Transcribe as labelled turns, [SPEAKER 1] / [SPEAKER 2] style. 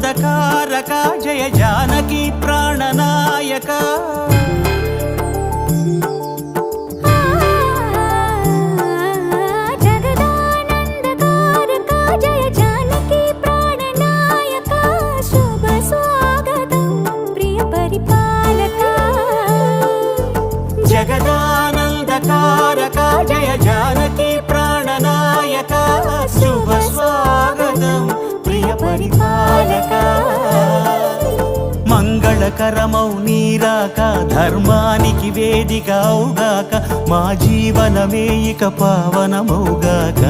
[SPEAKER 1] జగదానందకారక జయ జానకి ప్రాణనాయక జగదానందకారక జయ జానకి ప్రాణనాయక శుభ స్వాగతం ప్రియ పరిపాలక మంగళకరమౌ నీరాక ధర్మానికి వేదికవుగాక మా జీవనమే ఇక పావనమౌగాక